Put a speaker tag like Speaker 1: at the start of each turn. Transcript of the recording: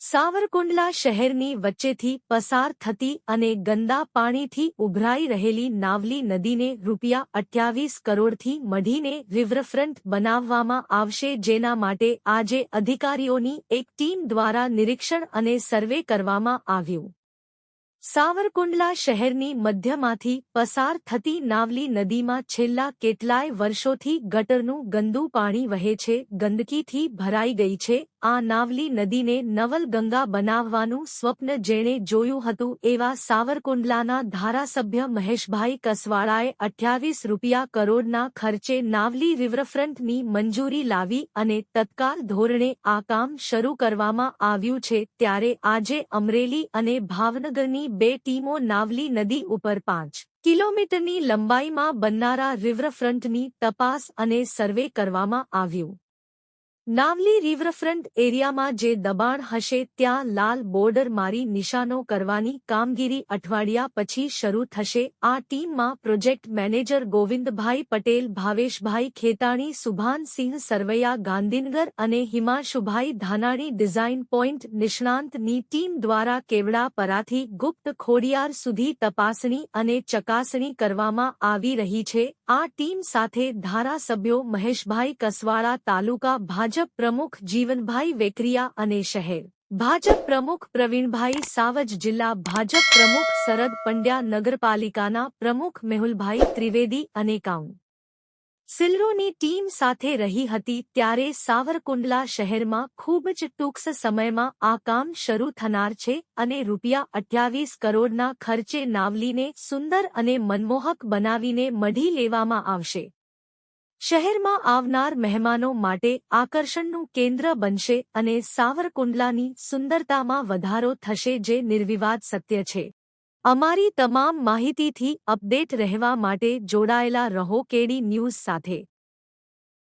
Speaker 1: સાવરકુંડલા શહેરની વચ્ચેથી પસાર થતી અને ગંદા પાણીથી ઉભરાઈ રહેલી નાવલી નદીને ₹28 કરોડથી મઢીને રિવરફ્રન્ટ બનાવવામાં આવશે, જેના માટે આજે અધિકારીઓની એક ટીમ દ્વારા નિરીક્ષણ અને સર્વે કરવામાં આવ્યું. સાવરકુંડલા શહેરની મધ્યમાંથી પસાર થતી નાવલી નદીમાં છેલ્લા કેટલાય વર્ષોથી ગટરનું ગંદુ પાણી વહે છે, ગંદકીથી ભરાઈ ગઈ છે. આ નાવલી નદીને નવલગંગા બનાવવાનું સ્વપ્ન જેણે જોયું હતું એવા સાવરકુંડલાના ધારાસભ્ય મહેશભાઈ કસવાળાએ ₹28 કરોડના ખર્ચે નાવલી રિવરફ્રન્ટની મંજૂરી લાવી અને તત્કાલ ધોરણે આ કામ શરૂ કરવામાં આવ્યું છે. ત્યારે આજે અમરેલી અને ભાવનગરની બે ટીમો નાવલી નદી ઉપર 5 કિલોમીટરની લંબાઈમાં બનનારા રિવરફ્રન્ટની તપાસ અને સર્વે કરવામાં આવ્યું. નાવલી રિવરફ્રન્ટ એરિયામાં જે દબાણ હશે ત્યાં લાલ બોર્ડર મારી નિશાનો કરવાની કામગીરી અઠવાડિયા પછી શરૂ થશે. આ ટીમમાં પ્રોજેક્ટ મેનેજર ગોવિંદભાઈ પટેલ, ભાવેશભાઈ ખેતાણી, સુભાનસિંહ સરવૈયા ગાંધીનગર અને હિમાંશુભાઈ ધાનાણી ડિઝાઇન પોઇન્ટ નિષ્ણાંતની ટીમ દ્વારા કેવડાપરાથી ગુપ્ત ખોડિયાર સુધી તપાસણી અને ચકાસણી કરવામાં આવી રહી છે. આ ટીમ સાથે ધારાસભ્યો મહેશભાઈ કસવાળા, તાલુકા ભાજપ પ્રમુખ જીવનભાઈ વેકરિયા અને શહેર ભાજપ પ્રમુખ પ્રવીણભાઈ સાવજ, જિલ્લા ભાજપ પ્રમુખ શરદ પંડ્યા, નગરપાલિકાના પ્રમુખ મેહુલભાઈ ત્રિવેદી અને કાઉન્સિલરોની ટીમ સાથે રહી હતી. ત્યારે સાવરકુંડલા શહેરમાં ખૂબ જ ટૂંક સમયમાં આ કામ શરૂ થનાર છે અને ₹28 કરોડના ખર્ચે નાવલીને સુંદર અને મનમોહક બનાવીને મઢી લેવામાં આવશે. શહેરમાં આવનાર મહેમાનો માટે આકર્ષણનું કેન્દ્ર બનશે અને સાવરકુંડલાની સુંદરતામાં વધારો થશે, જે નિર્વિવાદ સત્ય છે. અમારી તમામ માહિતીથી અપડેટ રહેવા માટે જોડાયેલા રહો કેડી ન્યૂઝ સાથે.